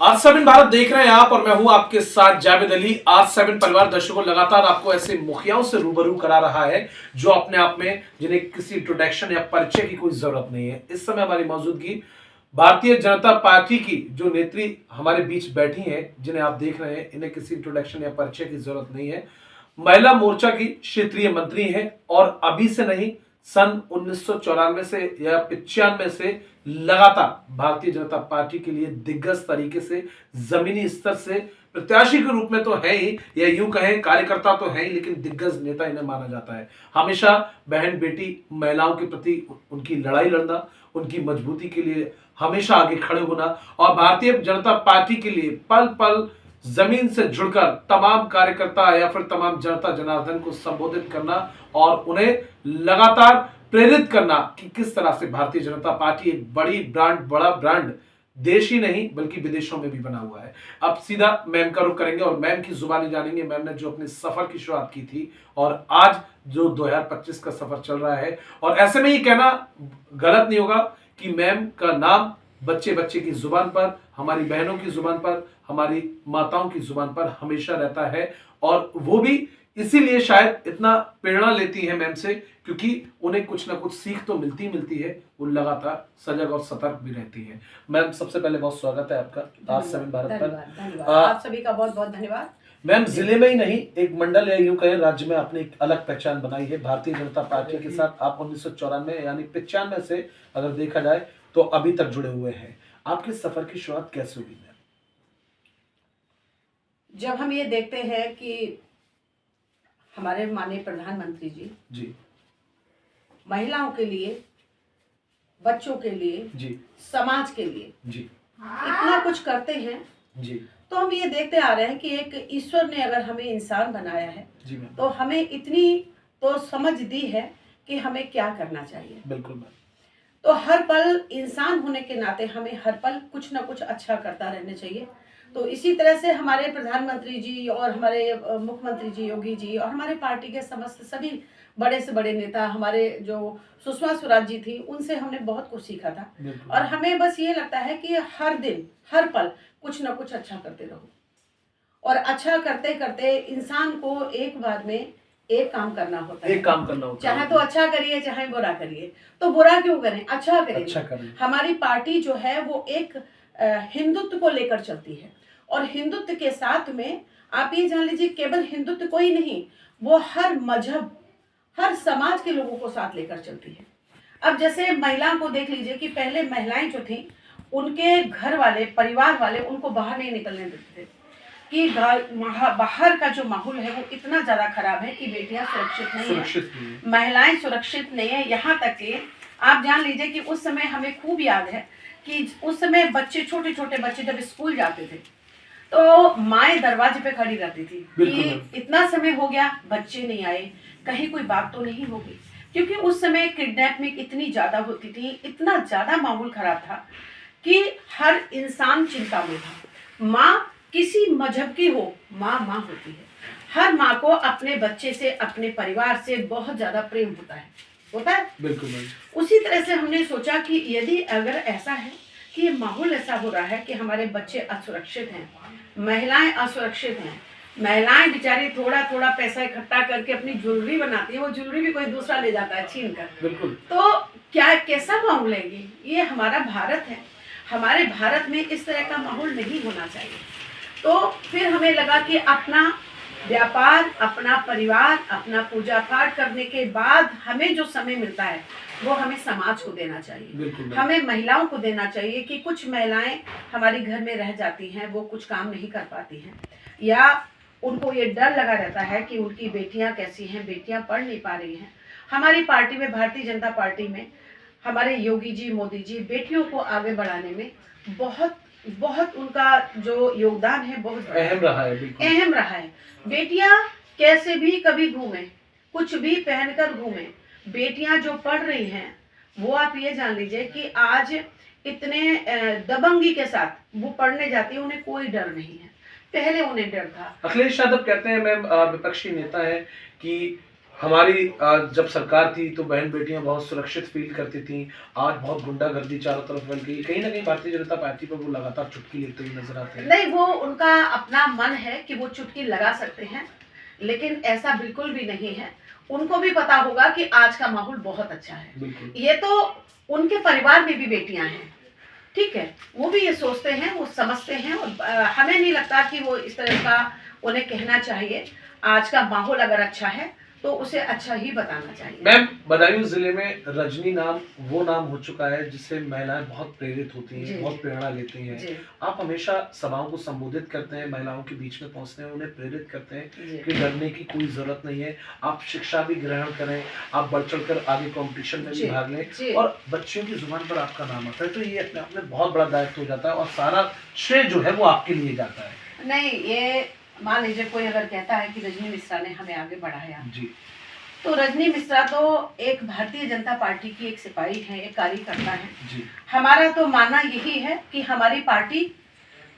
आज 7 भारत देख रहे हैं आप और मैं हूं आपके साथ जावेद अली। आज 7 परिवार दर्शकों लगातार आपको ऐसे मुखियाओं से रूबरू करा रहा है जो अपने आप में जिन्हें किसी इंट्रोडक्शन या परिचय की कोई जरूरत नहीं है। इस समय हमारी मौजूदगी भारतीय जनता पार्टी की जो नेत्री हमारे बीच बैठी हैं, जिन्हें आप देख रहे हैं, इन्हें किसी इंट्रोडक्शन या परिचय की जरूरत नहीं है। महिला मोर्चा की क्षेत्रीय मंत्री हैं और अभी से नहीं, सन 1994 से या 95 से लगातार भारतीय जनता पार्टी के लिए दिग्गज तरीके से जमीनी स्तर से प्रत्याशी के रूप में तो है ही, या यूं कहें कार्यकर्ता तो है ही, लेकिन दिग्गज नेता इन्हें माना जाता है। हमेशा बहन बेटी महिलाओं के प्रति उनकी लड़ाई लड़ना, उनकी मजबूती के लिए हमेशा आगे खड़े होना और भारतीय जनता पार्टी के लिए पल पल जमीन से जुड़कर तमाम कार्यकर्ता या फिर तमाम जनता जनार्दन को संबोधित करना और उन्हें लगातार प्रेरित करना कि किस तरह से भारतीय जनता पार्टी एक बड़ा ब्रांड देश ही नहीं बल्कि विदेशों में भी बना हुआ है। अब सीधा मैम का रुख करेंगे और मैम की जुबानी जानेंगे। मैम ने जो अपने सफर की शुरुआत की थी और आज जो 2025 का सफर चल रहा है, और ऐसे में ये कहना गलत नहीं होगा कि मैम का नाम बच्चे बच्चे की जुबान पर, हमारी बहनों की जुबान पर, हमारी माताओं की जुबान पर हमेशा रहता है। और वो भी इसीलिए शायद इतना प्रेरणा लेती है मैम से, क्योंकि उन्हें कुछ ना कुछ सीख तो मिलती है। वो लगातार सजग और सतर्क भी रहती है। मैम, सबसे पहले बहुत स्वागत है आपका आज 7 भारत पर। आप सभी का बहुत बहुत धन्यवाद। मैम, जिले में ही नहीं, एक मंडल या यूं कहें राज्य में आपने एक अलग पहचान बनाई है भारतीय जनता पार्टी के साथ। आप 1994 यानी 95 से अगर देखा जाए तो अभी तक जुड़े हुए हैं। आपके सफर की शुरुआत कैसे हुई मैम? जब हम ये देखते हैं कि हमारे माननीय प्रधानमंत्री जी महिलाओं के लिए, बच्चों के लिए जी, समाज के लिए जी इतना कुछ करते हैं जी, तो हम ये देखते आ रहे हैं कि एक ईश्वर ने अगर हमें इंसान बनाया है जी, तो हमें इतनी तो समझ दी है कि हमें क्या करना चाहिए। बिल्कुल मैम। तो हर पल इंसान होने के नाते हमें हर पल कुछ ना कुछ अच्छा करता रहना चाहिए। तो इसी तरह से हमारे प्रधानमंत्री जी और हमारे मुख्यमंत्री जी योगी जी और हमारे पार्टी के समस्त सभी बड़े से बड़े नेता, हमारे जो सुषमा स्वराज जी थी, उनसे हमने बहुत कुछ सीखा था। और हमें बस ये लगता है कि हर दिन हर पल कुछ ना कुछ अच्छा करते रहो, और अच्छा करते करते इंसान को एक बार में एक काम करना होता है। चाहे तो अच्छा करिए चाहे बुरा करिए, तो बुरा क्यों करें, अच्छा करें। हमारी पार्टी जो है वो एक हिंदुत्व को लेकर चलती है, और हिंदुत्व के साथ में आप ये जान लीजिए केवल हिंदुत्व को ही नहीं, वो हर मजहब, हर समाज के लोगों को साथ लेकर चलती है। अब जैसे महिलाओं को देख लीजिए कि पहले महिलाएं जो थी, उनके घर वाले, परिवार वाले उनको बाहर नहीं निकलने देते थे कि बाहर का जो माहौल है वो इतना ज्यादा खराब है कि बेटियां सुरक्षित नहीं है, महिलाएं सुरक्षित नहीं है। यहाँ तक कि आप जान लीजिए कि उस समय हमें खूब याद है कि उस समय बच्चे, छोटे छोटे बच्चे जब स्कूल जाते थे तो माएँ दरवाजे पे खड़ी रहती थी कि इतना समय हो गया बच्चे नहीं आए, कहीं कोई बात तो नहीं होगी। क्योंकि उस समय किडनैपिंग इतनी ज्यादा होती थी, इतना ज्यादा माहौल खराब था कि हर इंसान चिंता में था। माँ किसी मजहब की हो, माँ माँ होती है। हर माँ को अपने बच्चे से, अपने परिवार से बहुत ज्यादा प्रेम होता है। बिल्कुल। उसी तरह से हमने सोचा कि यदि अगर ऐसा है कि ये माहौल ऐसा हो रहा है कि हमारे बच्चे असुरक्षित हैं, महिलाएं असुरक्षित हैं, महिलाएं बेचारी थोड़ा थोड़ा पैसा इकट्ठा करके अपनी ज्वेलरी बनाती है, वो ज्वेलरी भी कोई दूसरा ले जाता है छीन कर। बिल्कुल। तो क्या कैसा माहौल है ये हमारा भारत है, हमारे भारत में इस तरह का माहौल नहीं होना चाहिए। तो फिर हमें लगा कि अपना व्यापार, अपना परिवार, अपना पूजा पाठ करने के बाद हमें जो समय मिलता है वो हमें समाज को देना चाहिए, हमें महिलाओं को देना चाहिए। कि कुछ महिलाएं हमारे घर में रह जाती हैं, वो कुछ काम नहीं कर पाती हैं, या उनको ये डर लगा रहता है कि उनकी बेटियां कैसी हैं, बेटियां पढ़ नहीं पा रही हैं। हमारी पार्टी में, भारतीय जनता पार्टी में, हमारे योगी जी, मोदी जी बेटियों को आगे बढ़ाने में बहुत बहुत उनका जो योगदान है बहुत अहम रहा है। बेटियां कैसे भी कभी घूमें, कुछ भी पहनकर घूमें, बेटियां जो पढ़ रही हैं वो आप ये जान लीजिए कि आज इतने दबंगी के साथ वो पढ़ने जाती है, उन्हें कोई डर नहीं है। पहले उन्हें डर था। अखिलेश यादव कहते हैं, मैम विपक्षी नेता है, कि हमारी जब सरकार थी तो बहन बेटियां बहुत सुरक्षित फील करती थी। आज बहुत गुंडागर्दी चारों तरफ फैल गई। कहीं ना कहीं भारतीय जनता पार्टी पर वो लगातार चुटकी लेते हुए नजर आते हैं। नहीं, वो उनका अपना मन है कि वो चुटकी लगा सकते हैं, लेकिन ऐसा बिल्कुल भी नहीं है। उनको भी पता होगा कि आज का माहौल बहुत अच्छा है। ये तो उनके परिवार में भी बेटियां हैं, ठीक है, वो भी ये सोचते हैं, वो समझते हैं, और हमें नहीं लगता कि वो इस तरह का उन्हें कहना चाहिए। आज का माहौल अगर अच्छा है तो उसे अच्छा ही बताना चाहिए। मैम, बदायूं जिले में रजनी नाम वो नाम हो चुका है जिससे महिलाएं बहुत प्रेरित होती हैं, बहुत प्रेरणा लेती हैं। आप हमेशा सभाओं को संबोधित करते हैं, महिलाओं के बीच में पहुंचते हैं, उन्हें प्रेरित करते हैं कि डरने की कोई जरूरत नहीं है, आप शिक्षा भी ग्रहण करें, आप बढ़ चढ़ कर आगे कॉम्पिटिशन में भी भाग लें, और बच्चियों की जुबान पर आपका नाम आता है, तो ये अपने आप में बहुत बड़ा दायित्व हो जाता है और सारा श्रेय जो है वो आपके लिए जाता है। नहीं, ये मान लीजिए कोई अगर कहता है कि रजनी मिश्रा ने हमें आगे बढ़ाया जी, तो रजनी मिश्रा तो एक भारतीय जनता पार्टी की एक सिपाही है, एक कार्यकर्ता है जी। हमारा तो मानना यही है कि हमारी पार्टी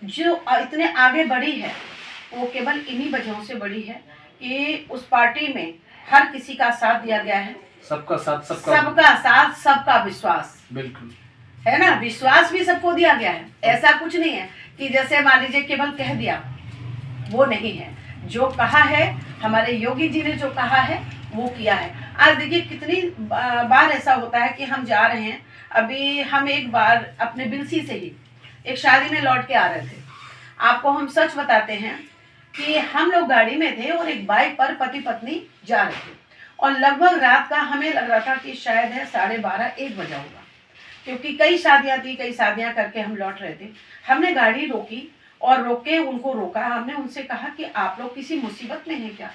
जो इतने आगे बढ़ी है वो केवल इन्हीं वजहों से बढ़ी है कि उस पार्टी में हर किसी का साथ दिया गया है। सबका साथ, सबका विश्वास, बिल्कुल है ना, विश्वास भी सबको दिया गया है। ऐसा कुछ नहीं है कि जैसे मान लीजिए केवल कह दिया, वो नहीं है। जो कहा है, हमारे योगी जी ने जो कहा है वो किया है। आज देखिए कितनी बार ऐसा होता है कि हम जा रहे हैं, अभी हम एक बार अपने बिलसी से ही एक शादी में लौट के आ रहे थे। आपको हम सच बताते हैं कि हम लोग गाड़ी में थे और एक बाइक पर पति पत्नी जा रहे थे, और लगभग रात का हमें लग रहा था कि शायद है 12:30-1 बजा होगा, क्योंकि कई शादियां थी, कई शादियां करके हम लौट रहे थे। हमने गाड़ी रोकी और रोक के उनको रोका, हमने उनसे कहा कि आप लोग किसी मुसीबत में हैं क्या?